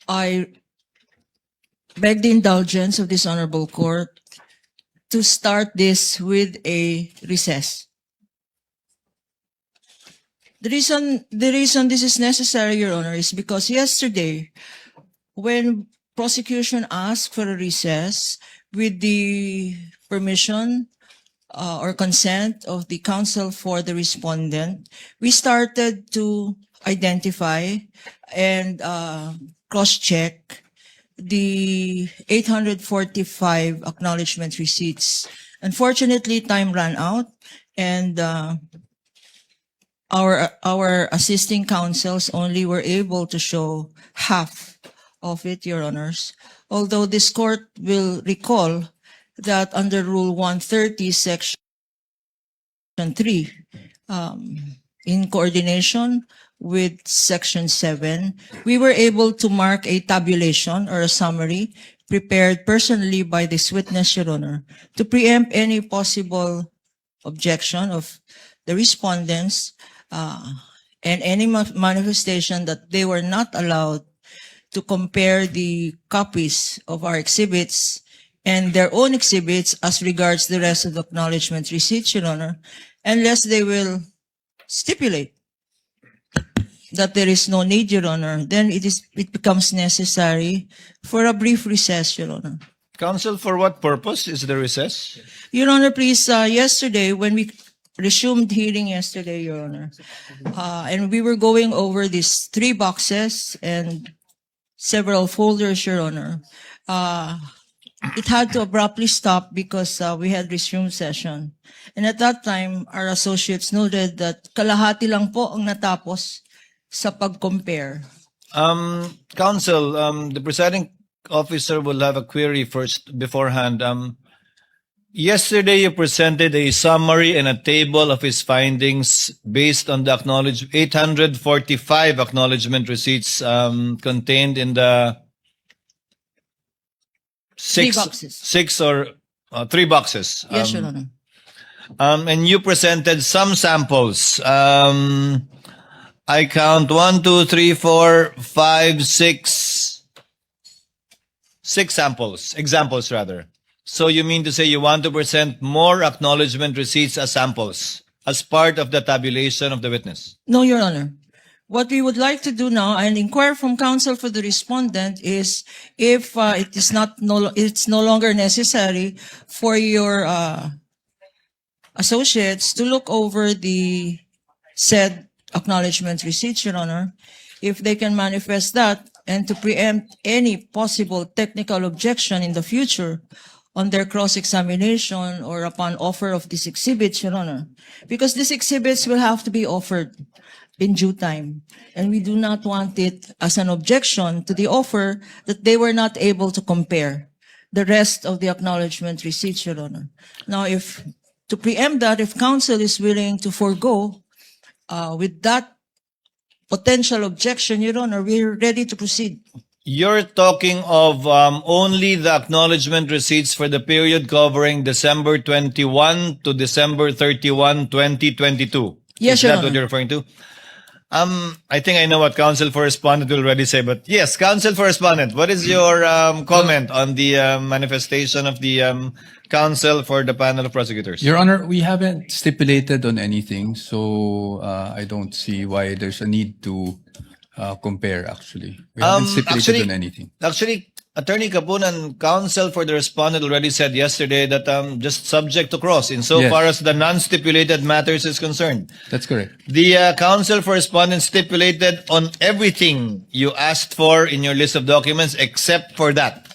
I beg the indulgence of this honorable court to start this with a recess. The reason this is necessary, Your Honor, is because yesterday, when prosecution asked for a recess with the permission or consent of the counsel for the respondent, we started to identify and cross-check the 845 acknowledgement receipts. Unfortunately, time ran out, and our assisting counsels only were able to show half of it, Your Honors. Although this court will recall that under Rule 130, Section 3, in coordination with Section 7, we were able to mark a tabulation or a summary prepared personally by this witness, Your Honor, to preempt any possible objection of the respondents and any manifestation that they were not allowed to compare the copies of our exhibits and their own exhibits as regards the rest of the acknowledgement receipts, Your Honor, unless they will stipulate that there is no need, Your Honor, then it becomes necessary for a brief recess, Your Honor. Counsel, for what purpose is the recess? Your Honor, please, yesterday, when we resumed hearing yesterday, Your Honor, and we were going over these 3 boxes and several folders, Your Honor, it had to abruptly stop because we had resumed session. And at that time, our associates noted that kalahati lang po ang natapos sa pag-compare. Counsel, the presiding officer will have a query first beforehand. Yesterday, you presented a summary and a table of his findings based on the 845 acknowledgement receipts contained in the 3 boxes. 3 boxes. Yes, Your Honor. And you presented some samples. I count 1, 2, 3, 4, 5, 6 examples rather. So you mean to say you want to present more acknowledgement receipts as samples as part of the tabulation of the witness? No, Your Honor. What we would like to do now and inquire from counsel for the respondent is if it's no longer necessary for your associates to look over the said acknowledgement receipts, Your Honor, if they can manifest that and to preempt any possible technical objection in the future on their cross-examination or upon offer of these exhibits, Your Honor, because these exhibits will have to be offered in due time, and we do not want it as an objection to the offer that they were not able to compare the rest of the acknowledgement receipts, Your Honor. Now, to preempt that, if counsel is willing to forego with that potential objection, Your Honor, we're ready to proceed. You're talking of only the acknowledgement receipts for the period covering December 21 to December 31, 2022. Yes, Is Your that Honor. what you're referring to? I think I know what counsel for respondent will already say, but yes, counsel for respondent, what is your comment on the manifestation of the counsel for the panel of prosecutors? Your Honor, we haven't stipulated on anything, so I don't see why there's a need to compare, actually. We haven't stipulated on anything. Actually, Attorney Kapunan, counsel for the respondent already said yesterday that just subject to cross insofar as the non-stipulated matters is concerned. That's correct. The counsel for respondent stipulated on everything you asked for in your list of documents except for that.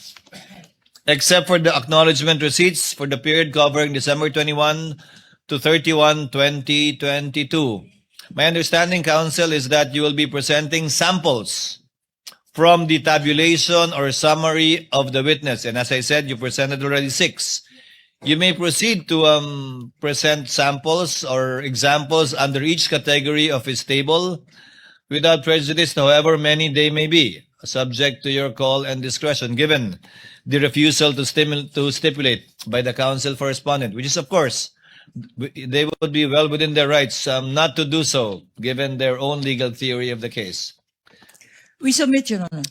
Except for the acknowledgement receipts for the period covering December 21 to 31, 2022. My understanding, counsel, is that you will be presenting samples from the tabulation or summary of the witness. And as I said, you presented already 6. You may proceed to present samples or examples under each category of his table without prejudice, however many they may be, subject to your call and discretion, given the refusal to stipulate by the counsel for respondent, which is, of course, they would be well within their rights not to do so, given their own legal theory of the case. We submit, Your Honor.